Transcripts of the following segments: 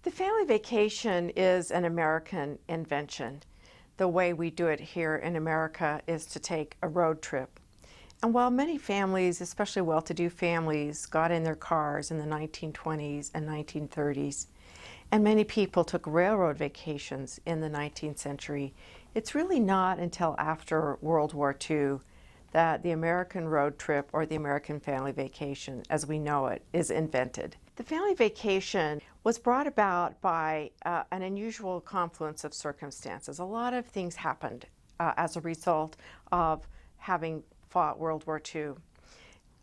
The family vacation is an American invention. The way we do it here in America is to take a road trip. And while many families, especially well-to-do families, got in their cars in the 1920s and 1930s, and many people took railroad vacations in the 19th century, it's really not until after World War II that the American road trip, or the American family vacation as we know it, is invented. The family vacation was brought about by an unusual confluence of circumstances. A lot of things happened as a result of having fought World War II.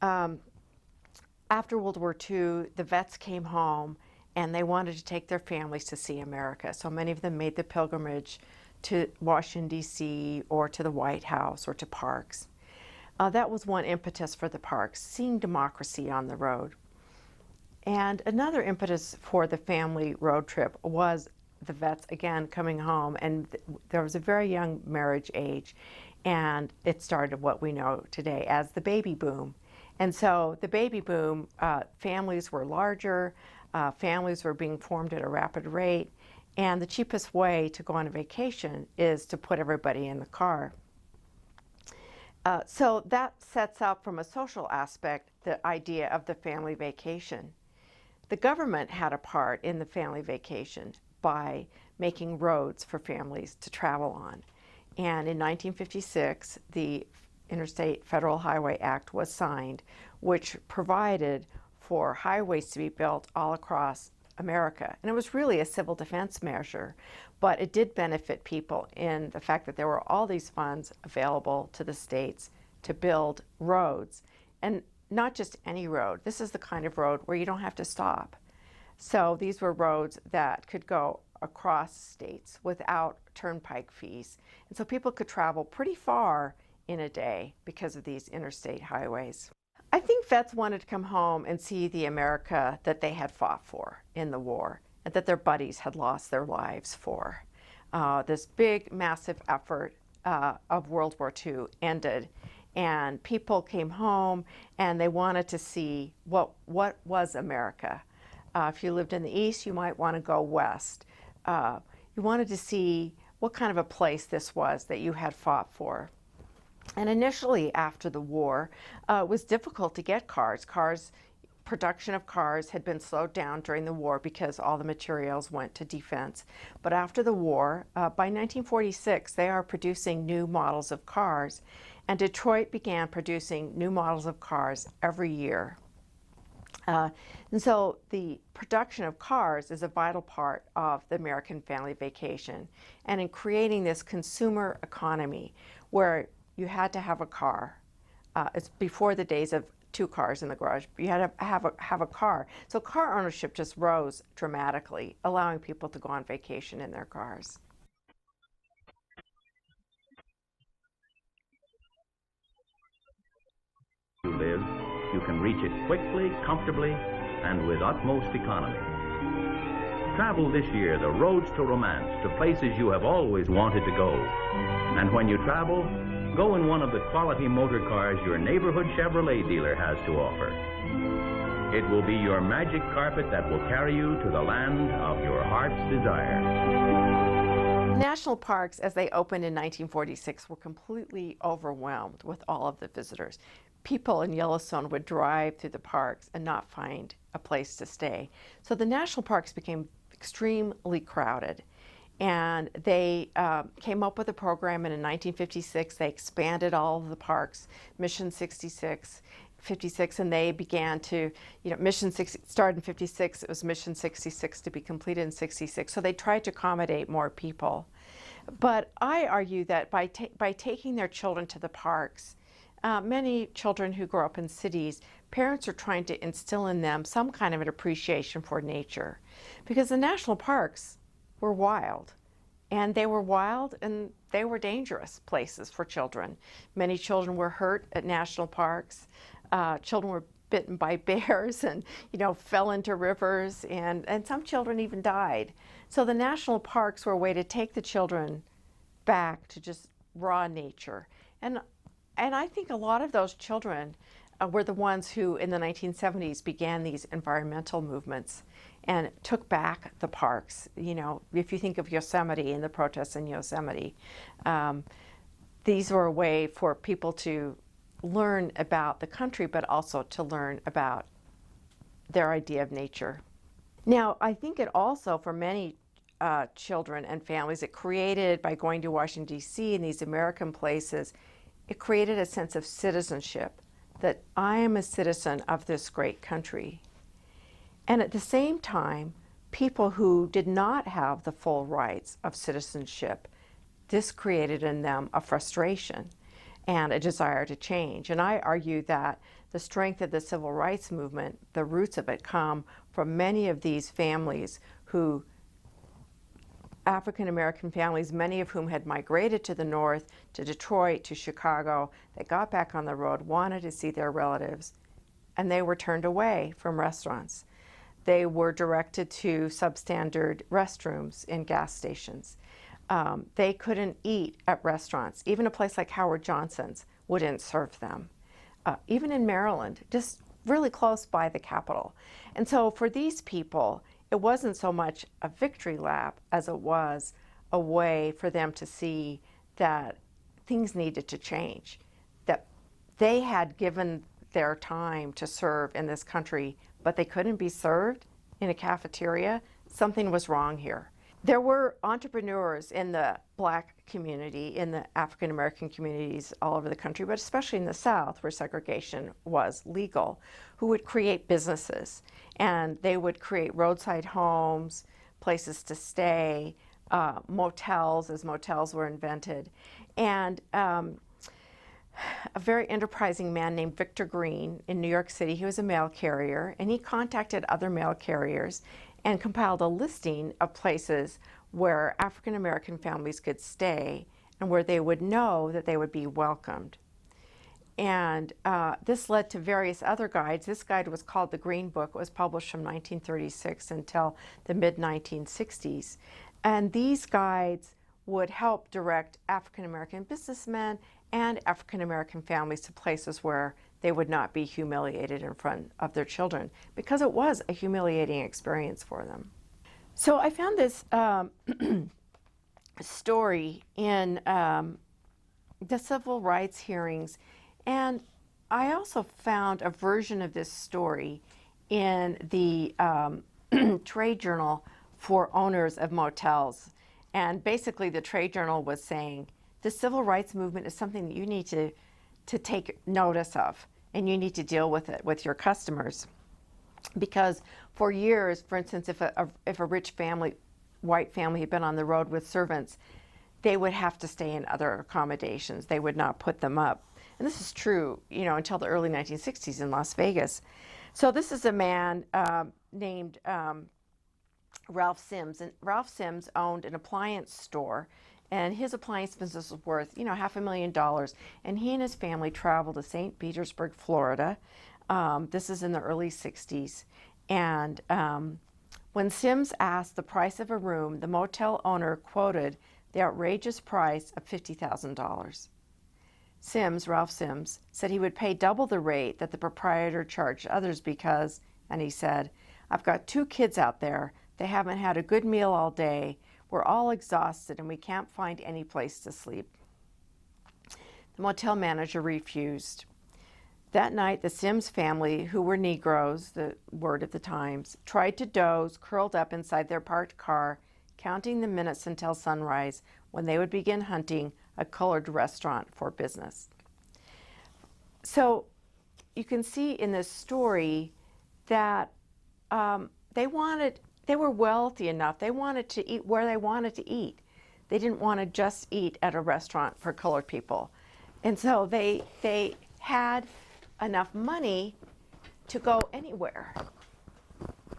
After World War II, the vets came home and they wanted to take their families to see America. So many of them made the pilgrimage to Washington, D.C., or to the White House, or to parks. That was one impetus for the parks, seeing democracy on the road. And another impetus for the family road trip was the vets, again, coming home, and there was a very young marriage age, and it started what we know today as the baby boom. And so the baby boom, families were larger, families were being formed at a rapid rate, and the cheapest way to go on a vacation is to put everybody in the car. So that sets up, from a social aspect, the idea of the family vacation. The government had a part in the family vacation by making roads for families to travel on. And in 1956, the Interstate Federal Highway Act was signed, which provided for highways to be built all across America. And it was really a civil defense measure, but it did benefit people in the fact that there were all these funds available to the states to build roads. And not just any road. This is the kind of road where you don't have to stop. So these were roads that could go across states without turnpike fees. And so people could travel pretty far in a day because of these interstate highways. I think vets wanted to come home and see the America that they had fought for in the war, and that their buddies had lost their lives for. This big, massive effort of World War II ended, and people came home and they wanted to see what was America. If you lived in the East, you might want to go west. You wanted to see what kind of a place this was that you had fought for. And initially, after the war, it was difficult to get cars. Production of cars had been slowed down during the war because all the materials went to defense. But after the war, by 1946, they are producing new models of cars. And Detroit began producing new models of cars every year. And so the production of cars is a vital part of the American family vacation. And in creating this consumer economy where you had to have a car, it's before the days of 2 cars in the garage. You had to have a car. So car ownership just rose dramatically, allowing people to go on vacation in their cars. You live, you can reach it quickly, comfortably, and with utmost economy. Travel this year the roads to romance, to places you have always wanted to go. And when you travel, go in one of the quality motor cars your neighborhood Chevrolet dealer has to offer. It will be your magic carpet that will carry you to the land of your heart's desire. National parks, as they opened in 1946, were completely overwhelmed with all of the visitors. People in Yellowstone would drive through the parks and not find a place to stay. So the national parks became extremely crowded. And they came up with a program, and in 1956 they expanded all of the parks, Mission 56, and they began to, Mission 60 started in 56, it was Mission 66 to be completed in 66, so they tried to accommodate more people. But I argue that by taking their children to the parks, many children who grow up in cities, parents are trying to instill in them some kind of an appreciation for nature, because the national parks were wild. And they were wild and they were dangerous places for children. Many children were hurt at national parks. Children were bitten by bears and fell into rivers, and some children even died. So the national parks were a way to take the children back to just raw nature. And I think a lot of those children were the ones who in the 1970s began these environmental movements and took back the parks. You know, if you think of Yosemite and the protests in Yosemite, these were a way for people to learn about the country, but also to learn about their idea of nature. Now, I think it also, for many children and families, it created, by going to Washington, D.C. and these American places, it created a sense of citizenship, that I am a citizen of this great country. And at the same time, people who did not have the full rights of citizenship, this created in them a frustration and a desire to change. And I argue that the strength of the civil rights movement, the roots of it, come from many of these families who, African American families, many of whom had migrated to the North, to Detroit, to Chicago. They got back on the road, wanted to see their relatives, and they were turned away from restaurants. They were directed to substandard restrooms in gas stations. They couldn't eat at restaurants. Even a place like Howard Johnson's wouldn't serve them. Even in Maryland, just really close by the Capitol. And so for these people, it wasn't so much a victory lap as it was a way for them to see that things needed to change, that they had given their time to serve in this country, but they couldn't be served in a cafeteria. Something was wrong here. There were entrepreneurs in the Black community, in the African American communities all over the country, but especially in the South where segregation was legal, who would create businesses. And they would create roadside homes, places to stay, motels, as motels were invented. And a very enterprising man named Victor Green in New York City, he was a mail carrier, and he contacted other mail carriers and compiled a listing of places where African American families could stay and where they would know that they would be welcomed. And this led to various other guides. This guide was called the Green Book. It was published from 1936 until the mid-1960s. And these guides would help direct African American businessmen and African American families to places where they would not be humiliated in front of their children, because it was a humiliating experience for them. So I found this story in the civil rights hearings, and I also found a version of this story in the trade journal for owners of motels. And basically the trade journal was saying, the civil rights movement is something that you need to take notice of, and you need to deal with it with your customers. Because for years, for instance, if a rich family, white family, had been on the road with servants, they would have to stay in other accommodations. They would not put them up. And this is true, you know, until the early 1960s in Las Vegas. So this is a man named Ralph Sims. And Ralph Sims owned an appliance store, and his appliance business was worth, you know, $500,000. And he and his family traveled to St. Petersburg, Florida. This is in the early 60s. And when Sims asked the price of a room, the motel owner quoted the outrageous price of $50,000. Sims, Ralph Sims, said he would pay double the rate that the proprietor charged others because, and he said, I've got 2 kids out there. They haven't had a good meal all day. We're all exhausted and we can't find any place to sleep. The motel manager refused. That night, the Sims family, who were Negroes, the word of the times, tried to doze, curled up inside their parked car, counting the minutes until sunrise, when they would begin hunting a colored restaurant for business. So you can see in this story that they were wealthy enough. They wanted to eat where they wanted to eat. They didn't want to just eat at a restaurant for colored people. And so they had enough money to go anywhere.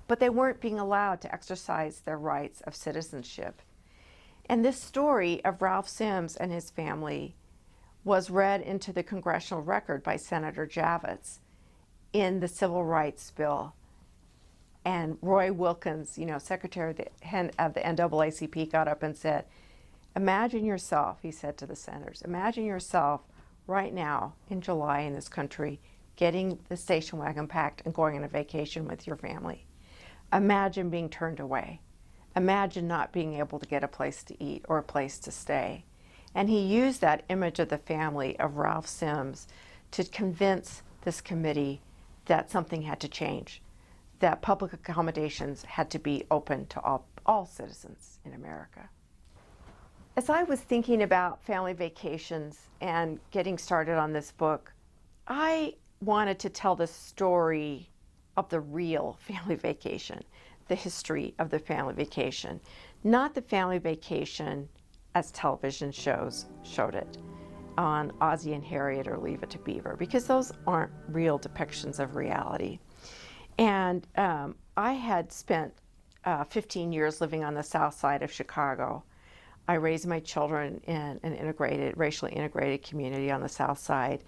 But they weren't being allowed to exercise their rights of citizenship. And this story of Ralph Sims and his family was read into the congressional record by Senator Javits in the Civil Rights Bill. And Roy Wilkins, you know, Secretary of the NAACP, got up and said, imagine yourself, he said to the senators, imagine yourself right now in July in this country getting the station wagon packed and going on a vacation with your family. Imagine being turned away. Imagine not being able to get a place to eat or a place to stay. And he used that image of the family of Ralph Sims to convince this committee that something had to change, that public accommodations had to be open to all citizens in America. As I was thinking about family vacations and getting started on this book, I wanted to tell the story of the real family vacation, the history of the family vacation, not the family vacation as television shows showed it on Ozzie and Harriet or Leave It to Beaver, because those aren't real depictions of reality. And I had spent 15 years living on the south side of Chicago. I raised my children in an racially integrated community on the south side,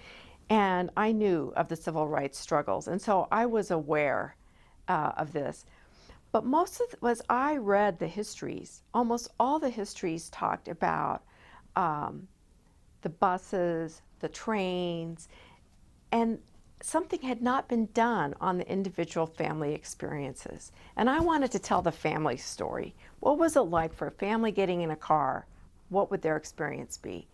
and I knew of the civil rights struggles, and so I was aware of this. But most of it was I read the histories. Almost all the histories talked about the buses, the trains, and something had not been done on the individual family experiences. And I wanted to tell the family story. What was it like for a family getting in a car? What would their experience be?